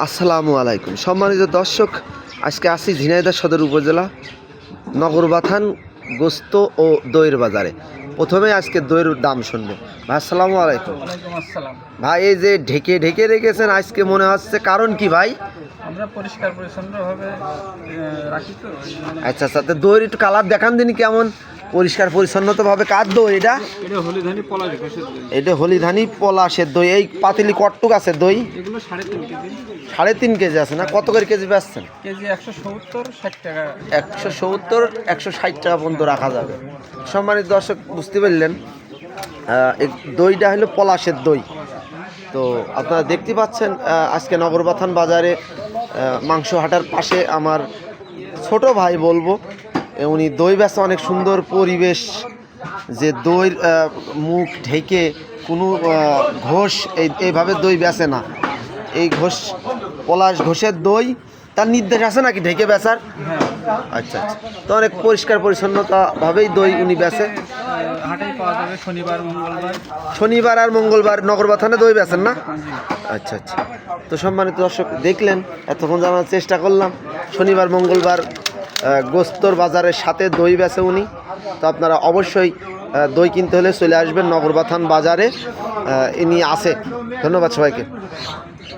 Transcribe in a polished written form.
আসসালামু আলাইকুম সম্মানিত দর্শক, আজকে আসি ঝিনাইদহ সদর উপজেলা নগরবাথান গোস্ত ও দইয়ের বাজারে। প্রথমে আজকে দইয়ের দাম শুনবো। ভাই আসসালামু আলাইকুম। ভাই এই যে ঢেকে ঢেকে রেখেছেন আজকে মনে হচ্ছে, কারণ কি ভাই? আমরা পরিষ্কার পরিচ্ছন্নভাবে রাখি তো। আচ্ছা আচ্ছা, তো দইয়ের একটু কালার দেখান দিন কেমন পরিষ্কার পরিচ্ছন্নতাভাবে। কার দই এটা? এটা হলিধানি পলাশ ঘাসের দই। এটা হলিধানি পলাশের দই। এই পাতিলি কট্টুক আছে দই? এগুলো 3.5 কেজি। 3.5 কেজি আছে না? কত করে কেজি বেচছেন? কেজি 170-60 টাকা। 170-160 টাকা পর্যন্ত রাখা যাবে। সম্মানিত দর্শক, বুঝতে পারলেন এই দইটা হলো পলাশের দই। তো আপনারা দেখতে পাচ্ছেন আজকে নগরবাথান বাজারে মাংস হাটার পাশে আমার ছোট ভাই বলবো, উনি দই বেচে। অনেক সুন্দর পরিবেশ, যে দইয়ের মুখ ঢেকে কোনো ঘোষ এইভাবে দই বেচে না। এই ঘোষ পলাশ ঘোষের দই, তার নির্দেশ আছে নাকি ঢেকে বেচার? আচ্ছা আচ্ছা, তো অনেক পরিষ্কার পরিচ্ছন্নতাভাবেই দই উনি বেচে। হাটেই পাওয়া যাবে শনিবার মঙ্গলবার। শনিবার আর মঙ্গলবার নগরবাথানে দই বেচেন না? আচ্ছা আচ্ছা, তো সম্মানিত দর্শক দেখলেন, এতক্ষণ জানার চেষ্টা করলাম শনিবার মঙ্গলবার গোস্তর বাজারের সাথে দই বেচে উনি। তো আপনারা অবশ্যই দই কিনতে হলে চলে আসবেন নগরবাথান বাজারে, ইনি আছে। ধন্যবাদ সবাইকে।